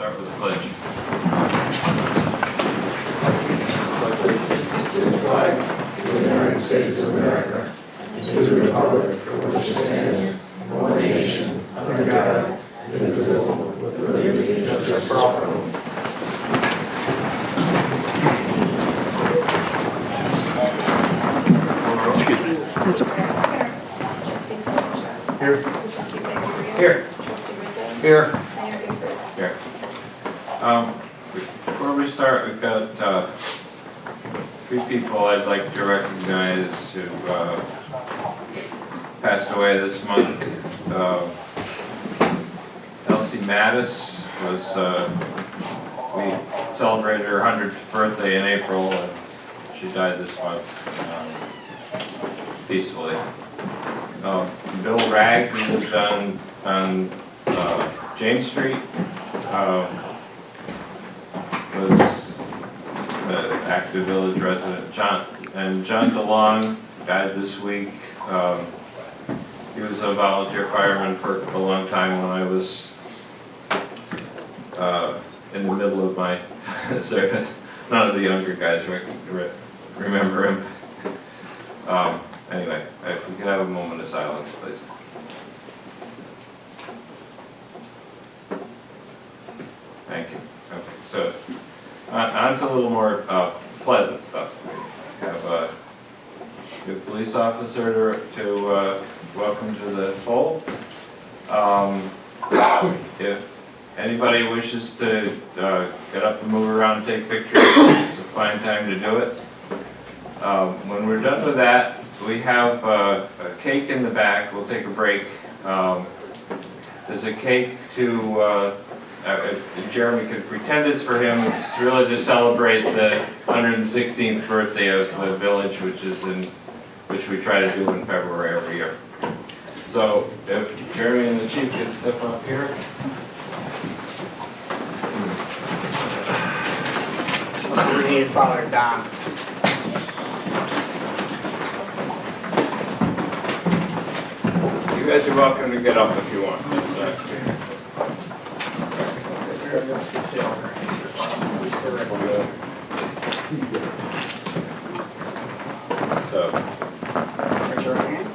Start with the pledge. To the flag of the United States of America, and to the republic for which it stands, one nation, under God, indivisible, with liberty and justice for all. Excuse me. That's okay. Trustee Soldier. Here. Trustee Tegaria. Here. Trustee Rizzo. Here. Mayor Gifford. Here. Before we start, we've got three people I'd like to recognize who passed away this month. Elsie Mattis was, we celebrated her 100th birthday in April, and she died this month peacefully. Bill Ragg, who lives on James Street, was an active village resident. John DeLong died this week. He was a volunteer fireman for a long time when I was in the middle of my service. None of the younger guys remember him. Anyway, if we could have a moment of silence, please. Thank you. Okay, so on to a little more pleasant stuff. We have a good police officer to welcome to the fold. If anybody wishes to get up and move around and take pictures, it's a fine time to do it. When we're done with that, we have a cake in the back. We'll take a break. There's a cake to, if Jeremy could pretend it's for him. It's really to celebrate the 116th birthday of the village, which we try to do in February every year. So if Jeremy and the chief could step up here. We need Father Don. You guys are welcome to get up if you want. So, Raise your hand.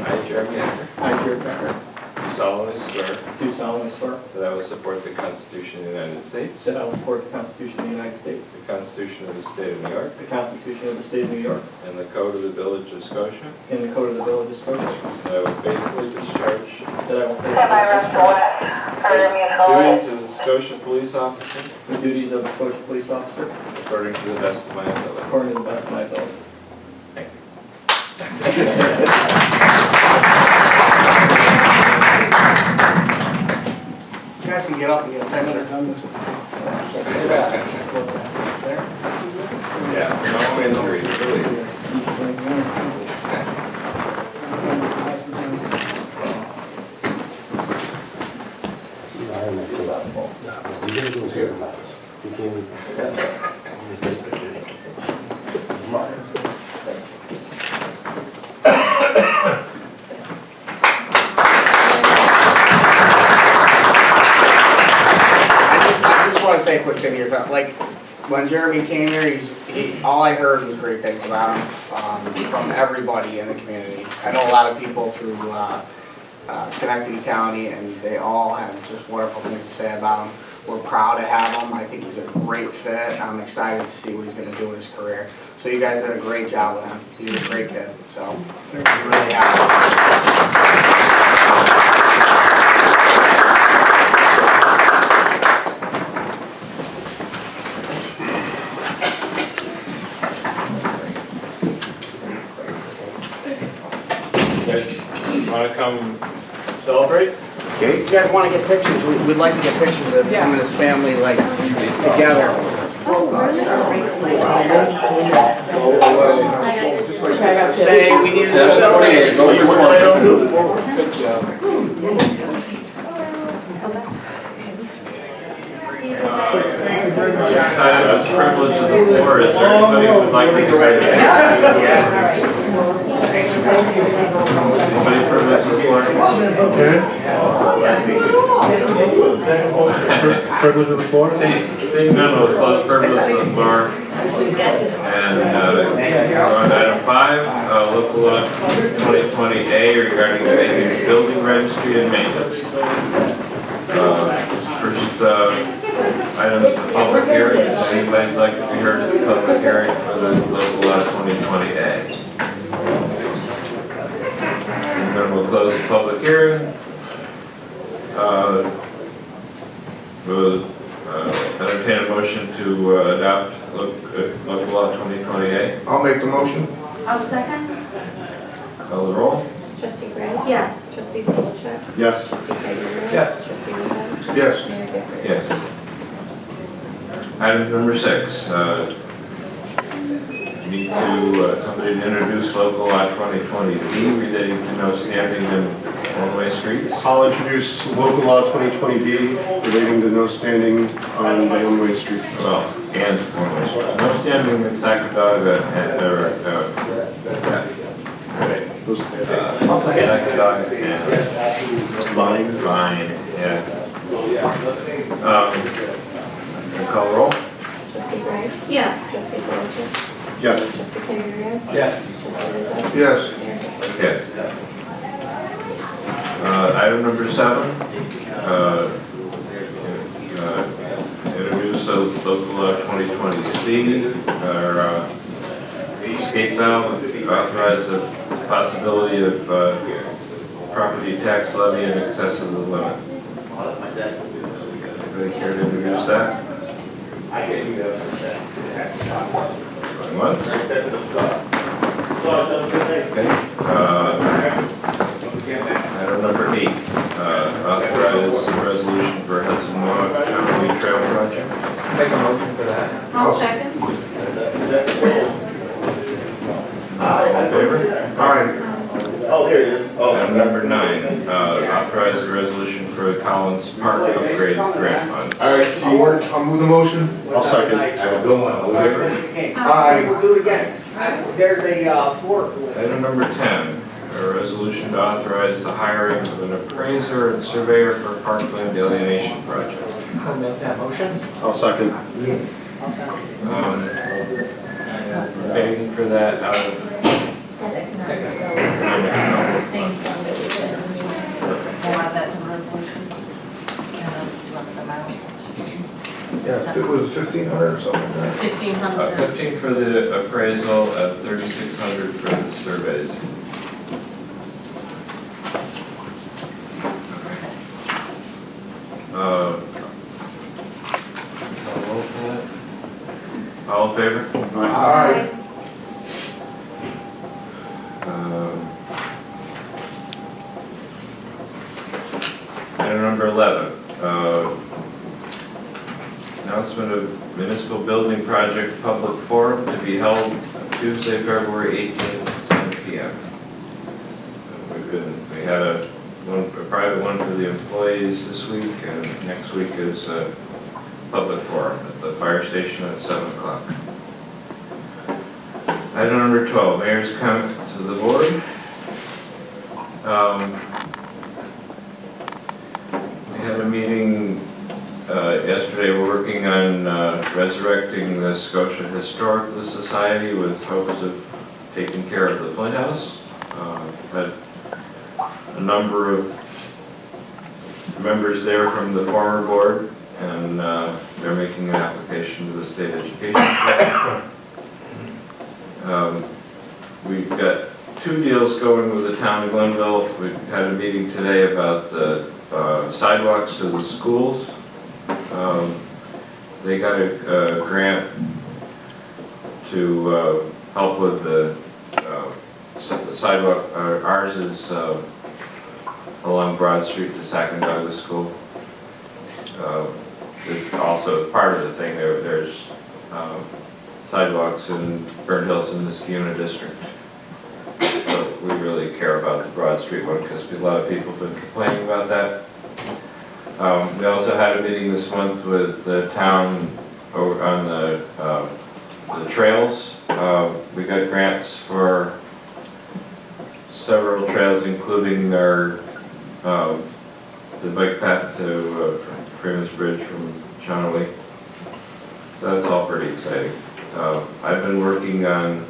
I, Jeremy Acker, I, Jared Becker, do solemnly swear do solemnly swear that I will support the Constitution of the United States, that I will support the Constitution of the United States, the Constitution of the State of New York, the Constitution of the State of New York, and the Code of the Village of Scotia, and the Code of the Village of Scotia, that I will faithfully discharge that I will faithfully the duties of the Scotia police officer the duties of the Scotia police officer according to the best of my ability. according to the best of my ability. Thank you. You guys can get up and get a picture. Yeah, no injuries, please. I just want to say a quick thing here about, like, when Jeremy came here, all I heard was great things about him from everybody in the community. I know a lot of people through Schenectady County, and they all have just wonderful things to say about him. We're proud to have him. I think he's a great fit. I'm excited to see what he's going to do in his career. So you guys did a great job with him. He's a great kid. So I'm really happy. You guys want to come celebrate? If you guys want to get pictures, we'd like to get pictures of him and his family, like, together. Say, we need to Good job. As privileged as the floor, is there anybody who would like to say anything? Anybody privileged as the floor? Okay. Privilege of the floor? Seeing none, we'll close privilege of the floor. And we're on item 5, local law 2020A regarding the vacant building registry and maintenance. First item is the public hearing. If anybody'd like to be heard at the public hearing for the local law 2020A. And then we'll close the public hearing. We'll entertain a motion to adopt local law 2020A. I'll make the motion. I'll second. Call the roll. Trustee Gray? Yes. Trustee Solichak? Yes. Trustee Tigers? Yes. Trustee Rizzo? Yes. Mayor Gifford? Yes. Item number 6. Need to somebody to introduce local law 2020B relating to no standing in one-way streets. I'll introduce local law 2020B relating to no standing on the one-way street. Well, and one-way streets. No standing in Sacagawga and Sacagawga and Vine, yeah. Call the roll. Trustee Gray? Yes. Trustee Solichak? Yes. Trustee Tigers? Yes. Trustee Rizzo? Yes. Mayor Gifford? Yes. Item number 7, introduce local law 2020C, our escape valve, authorize the possibility of property tax levy in excess of the limit. Anybody care to introduce that? Going once? Item number 8, authorize a resolution for Hudson County Trail Project. Make a motion for that. I'll second. All in favor? Aye. Oh, here it is. Item number 9, authorize a resolution for the Collins Park upgrade grant fund. All right, I'll move the motion. I'll second. All in favor? Aye. We'll do it again. There's a fork. Item number 10, a resolution to authorize the hiring of an appraiser and surveyor for parkland delineation project. I'll make that motion. I'll second. Paying for that out of The same thing that we did. We'll add that to the resolution. And let them out. Yeah, it was 1,500 or something, right? 1,500. 15 for the appraisal, 3,600 for the surveys. All in favor? Aye. Item number 11, announcement of municipal building project public forum to be held Tuesday, February 18th at 7 p.m. We had a private one for the employees this week, and next week is a public forum at the fire station at 7 o'clock. Item number 12, mayor's comment to the board. We had a meeting yesterday. We're working on resurrecting the Scotia Historical Society with hopes of taking care of the Flint House. Had a number of members there from the former board, and they're making an application to the state education department. We've got 2 deals going with the town of Glenville. We had a meeting today about the sidewalks to the schools. They got a grant to help with the sidewalk. Ours is along Broad Street to Sacagawga School. Also, part of the thing, there's sidewalks in Burnt Hills in the Sciuna district. But we really care about the Broad Street one because a lot of people have been complaining about that. We also had a meeting this month with the town over on the trails. We got grants for several trails, including our the bike path to Freeman's Bridge from Shawnee. That's all pretty exciting. I've been working on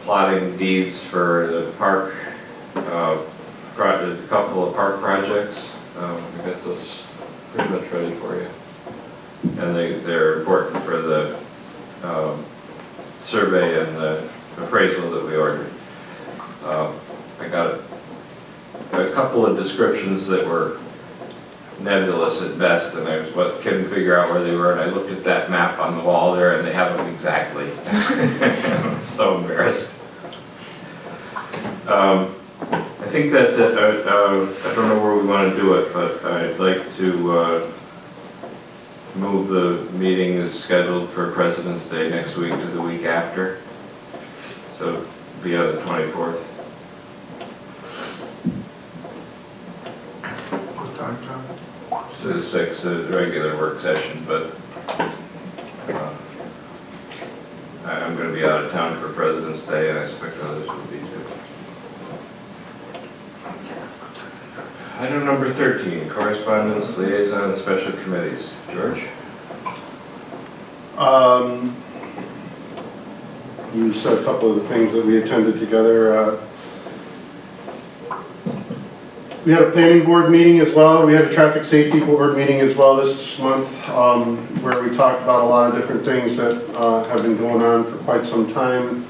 plotting deeds for the park, a couple of park projects. I got those pretty much ready for you. And they're important for the survey and the appraisal that we ordered. I got a couple of descriptions that were nebulous at best, and I couldn't figure out where they were, and I looked at that map on the wall there, and they have them exactly. I'm so embarrassed. I think that's it. I don't know where we want to do it, but I'd like to move the meeting as scheduled for President's Day next week to the week after. So be on the 24th. What time, John? To the 6th, a regular work session, but I'm going to be out of town for President's Day, and I expect others will be too. Item number 13, correspondence, liaison, special committees. George? You said a couple of the things that we attended together. We had a planning board meeting as well. We had a traffic safety board meeting as well this month, where we talked about a lot of different things that have been going on for quite some time.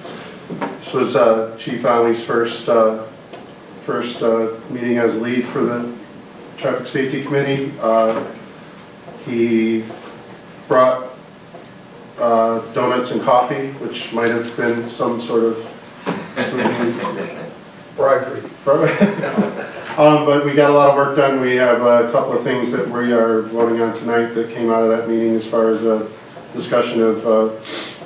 This was Chief Ali's first meeting as lead for the traffic safety committee. He brought donuts and coffee, which might have been some sort of Bribery. but we got a lot of work done. We have a couple of things that we are voting on tonight that came out of that meeting, as far as a discussion of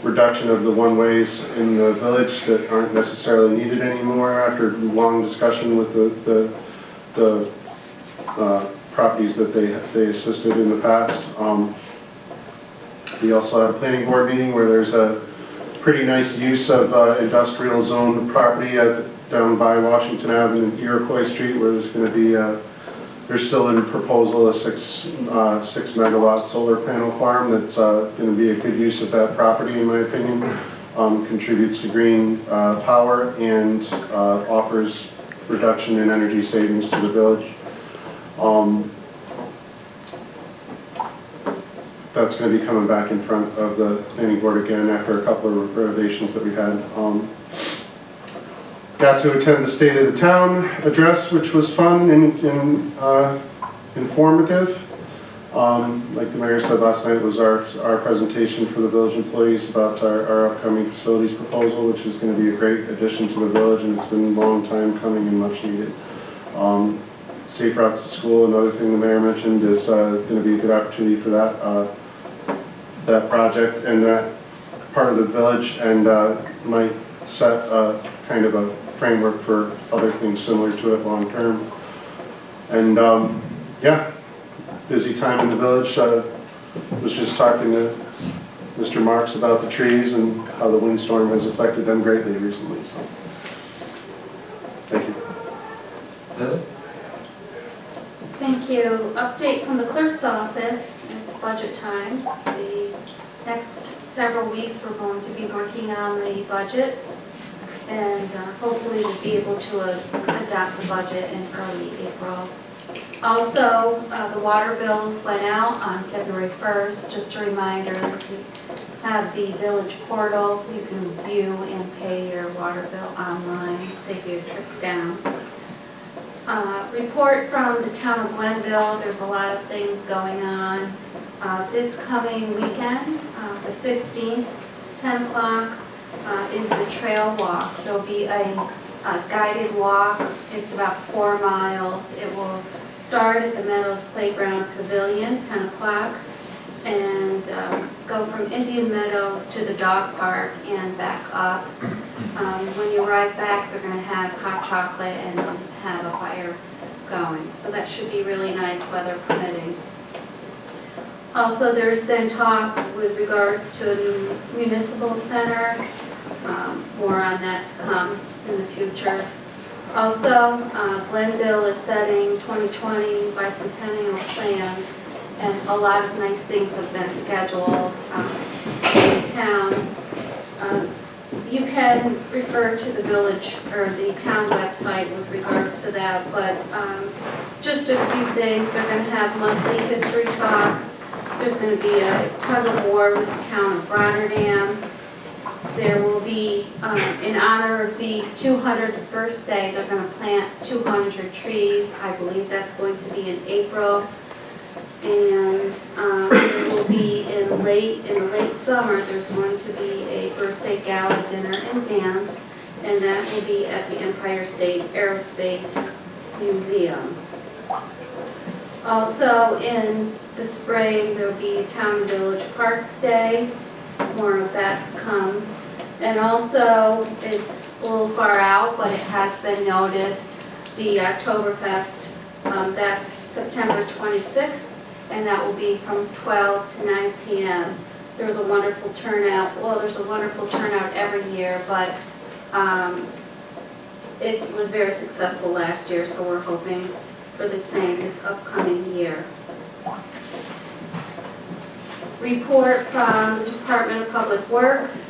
reduction of the one-ways in the village that aren't necessarily needed anymore after long discussion with the properties that they assisted in the past. We also had a planning board meeting where there's a pretty nice use of industrial zone property down by Washington Avenue and Iroquois Street, where there's going to be there's still in proposal a 6 megawatt solar panel farm that's going to be a good use of that property, in my opinion. Contributes to green power and offers reduction in energy savings to the village. That's going to be coming back in front of the planning board again after a couple of renovations that we had. Got to attend the State of the Town address, which was fun and informative. Like the mayor said last night, was our presentation for the village employees about our upcoming facilities proposal, which is going to be a great addition to the village, and it's been a long time coming and much needed. Safe routes to school, another thing the mayor mentioned, is going to be a good opportunity for that project and that part of the village, and might set kind of a framework for other things similar to it long term. And yeah, busy time in the village. Was just talking to Mr. Marks about the trees and how the windstorm has affected them greatly recently. So, thank you. Heather? Thank you. Update from the clerk's office. It's budget time. The next several weeks we're going to be working on the budget, and hopefully we'll be able to adopt a budget in early April. Also, the water bills went out on February 1st. Just a reminder, to have the village portal. You can view and pay your water bill online, save you a trip down. Report from the town of Glenville. There's a lot of things going on. This coming weekend, the 15th, 10 o'clock, is the trail walk. There'll be a guided walk. It's about 4 miles. It will start at the Meadows Playground Pavilion, 10 o'clock, and go from Indian Meadows to the dog park and back up. When you arrive back, they're going to have hot chocolate and have a fire going. So that should be really nice, weather permitting. Also, there's been talk with regards to a new municipal center. More on that to come in the future. Also, Glenville is setting 2020 bicentennial plans, and a lot of nice things have been scheduled in town. You can refer to the village or the town website with regards to that, but just a few things. They're going to have monthly history talks. There's going to be a tug of war with the town of Rotterdam. There will be, in honor of the 200th birthday, they're going to plant 200 trees. I believe that's going to be in April. And it will be in the late summer, there's going to be a birthday gala dinner and dance, and that will be at the Empire State Aerospace Museum. Also in the spring, there will be Town and Village Parks Day, more of that to come. And also, it's a little far out, but it has been noticed, the Oktoberfest, that's September 26th, and that will be from 12 to 9 p.m. There was a wonderful turnout. Well, there's a wonderful turnout every year, but it was very successful last year, so we're hoping for the same this upcoming year. Report from the Department of Public Works.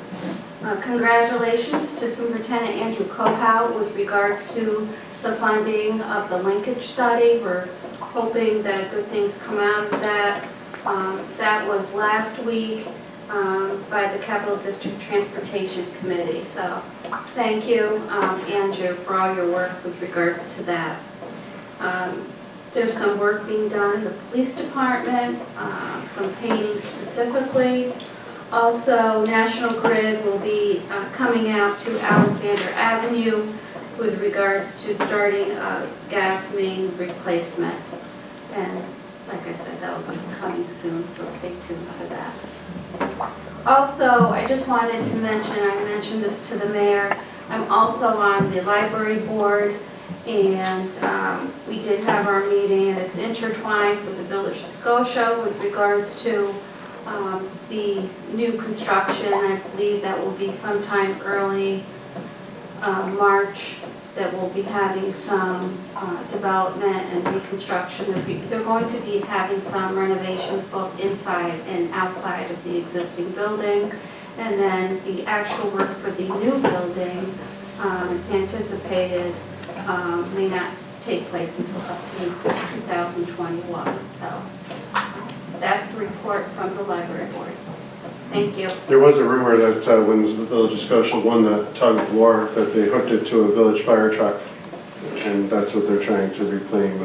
Congratulations to Superintendent Andrew Kohout with regards to the funding of the linkage study. We're hoping that good things come out of that. That was last week by the Capital District Transportation Committee. So thank you, Andrew, for all your work with regards to that. There's some work being done in the police department, some painting specifically. Also, National Grid will be coming out to Alexander Avenue with regards to starting a gas main replacement. And like I said, that will be coming soon, so stay tuned for that. Also, I just wanted to mention, I mentioned this to the mayor, I'm also on the library board, and we did have our meeting, and it's intertwined with the Village of Scotia with regards to the new construction. I believe that will be sometime early March, that we'll be having some development and reconstruction. They're going to be having some renovations both inside and outside of the existing building. And then the actual work for the new building, it's anticipated may not take place until up to 2021. So that's the report from the library board. Thank you. There was a rumor that when the Village of Scotia won the tug of war, that they hooked it to a village fire truck, and that's what they're trying to reclaim.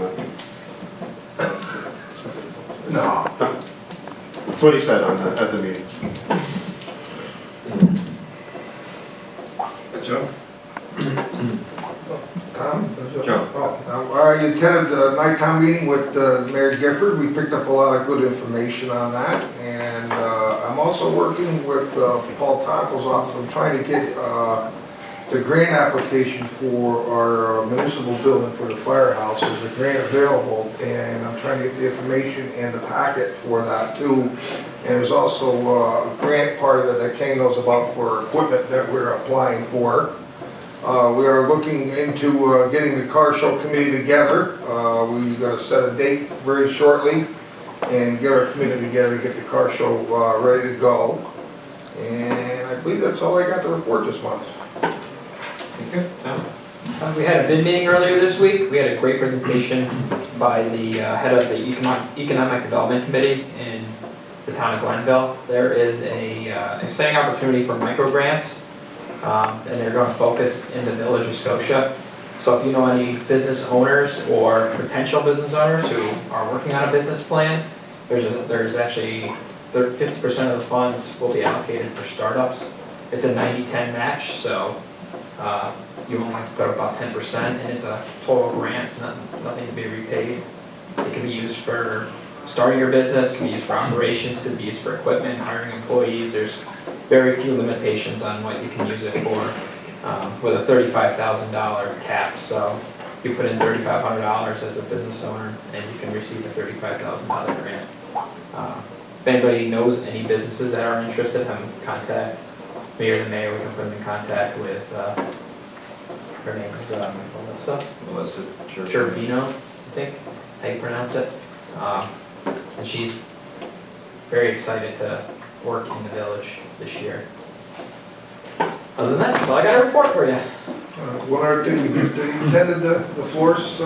No. That's what he said on at the meeting. Joe? Tom? Joe. I attended the NICOM meeting with Mayor Gifford. We picked up a lot of good information on that. And I'm also working with Paul Tonko's office. I'm trying to get the grant application for our municipal building for the firehouse. There's a grant available, and I'm trying to get the information and the packet for that too. And there's also a grant part of it that Kane knows about for equipment that we're applying for. We are looking into getting the car show committee together. We're going to set a date very shortly and get our committee together to get the car show ready to go. And I believe that's all I got to report this month. Thank you. Tom? We had a bid meeting earlier this week. We had a great presentation by the head of the Economic Development Committee in the town of Glenville. There is an exciting opportunity for micro grants, and they're going to focus in the Village of Scotia. So if you know any business owners or potential business owners who are working on a business plan, there's actually 50% of the funds will be allocated for startups. It's a 90-10 match, so you only have to put up about 10%, and it's a total grant. It's nothing to be repaid. It can be used for starting your business, can be used for operations, could be used for equipment, hiring employees. There's very few limitations on what you can use it for, with a $35,000 cap. So you put in $3,500 as a business owner, and you can receive a $35,000 grant. If anybody knows any businesses that are interested, have them contact me or the mayor. We can put them in contact with Her name is Melissa Melissa Turbino, I think, how you pronounce it. And she's very excited to work in the village this year. Other than that, that's all I got to report for you. One other thing, you attended the floors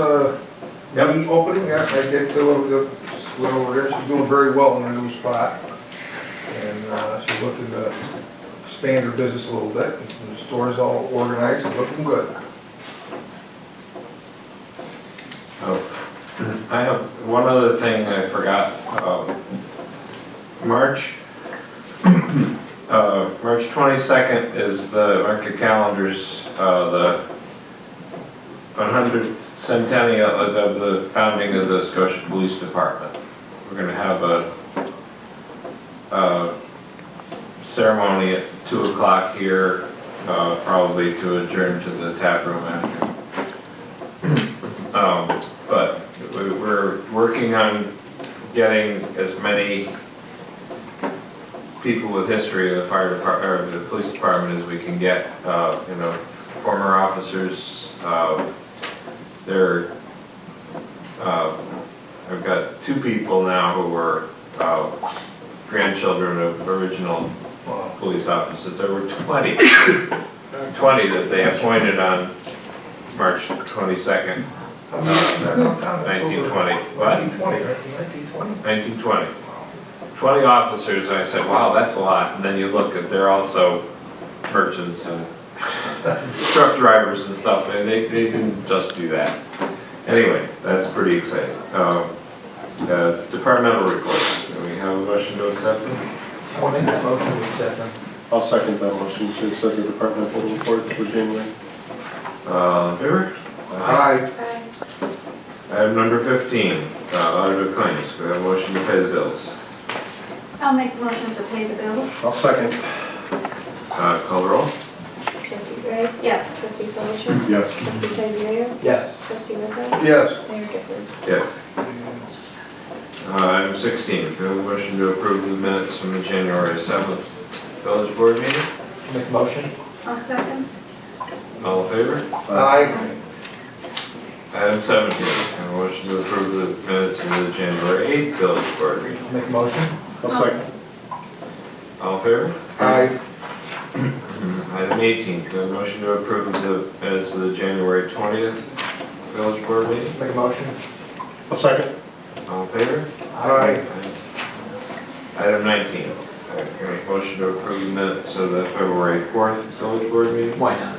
meeting opening? Yeah, I did too. Went over there, she's doing very well in her new spot. And she's looking to expand her business a little bit. And the store's all organized and looking good. Oh, I have one other thing I forgot. March 22nd is the market calendars, the 100th centennial of the founding of the Scotia Police Department. We're going to have a ceremony at 2 o'clock here, probably to adjourn to the tap room after. But we're working on getting as many people with history of the fire department, or the police department as we can get, you know, former officers. I've got 2 people now who were grandchildren of original police officers. There were 20 that they appointed on March 22nd, 1920. What? 1920. 20 officers. I said, wow, that's a lot. And then you look at, they're also merchants and truck drivers and stuff, and they didn't just do that. Anyway, that's pretty exciting. Departmental reports. Do we have a motion to accept them? I'll make that motion to accept them. I'll second that motion to accept the departmental report for January. In favor? Aye. Item number 15, audit of claims. Do we have a motion to pay the bills? I'll make the motion to pay the bills. I'll second. Call the roll. Trustee Gray? Yes. Trustee Solichak? Yes. Trustee Chiodo? Yes. Trustee Rizzo? Yes. Mayor Gifford? Yes. Item 16, do we have a motion to approve the minutes from the January 7th village board meeting? Make a motion. I'll second. All in favor? Aye. Item 17, do we have a motion to approve the minutes of the January 8th village board meeting? Make a motion. I'll second. All in favor? Aye. Item 18, do we have a motion to approve the minutes of the January 20th village board meeting? Make a motion. I'll second. All in favor? Aye. Item 19, can I make a motion to approve the minutes of the February 4th village board meeting? Why not?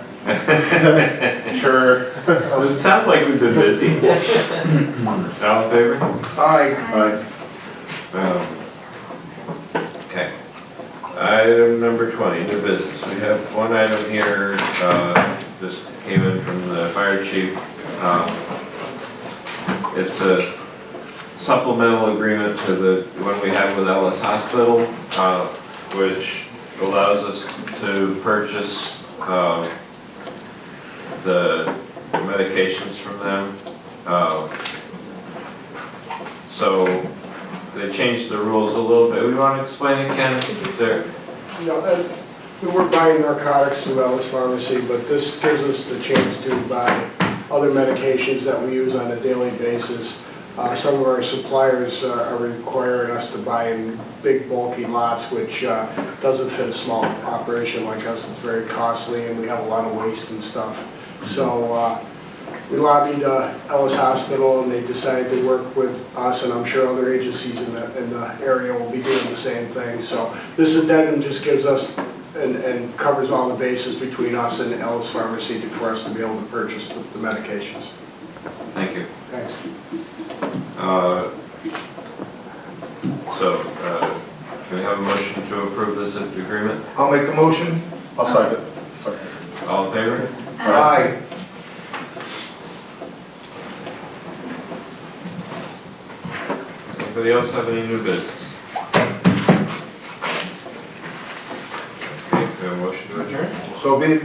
Sure. It sounds like we've been busy. All in favor? Aye. Aye. Okay. Item number 20, new business. We have one item here, just came in from the fire chief. It's a supplemental agreement to the one we have with Ellis Hospital, which allows us to purchase the medications from them. So they changed the rules a little bit. We want to explain it, Ken? There. We were buying narcotics through Ellis Pharmacy, but this gives us the chance to buy other medications that we use on a daily basis. Some of our suppliers are requiring us to buy in big bulky lots, which doesn't fit a small operation like us. It's very costly and we have a lot of waste and stuff. So we lobbied Ellis Hospital and they decided to work with us, and I'm sure other agencies in the area will be doing the same thing. So this addendum just gives us and covers all the bases between us and Ellis Pharmacy for us to be able to purchase the medications. Thank you. Thanks. Can we have a motion to approve this agreement? I'll make the motion. I'll second. All in favor? Aye. Anybody else have any new business? Okay, do we have a motion to adjourn? So be it.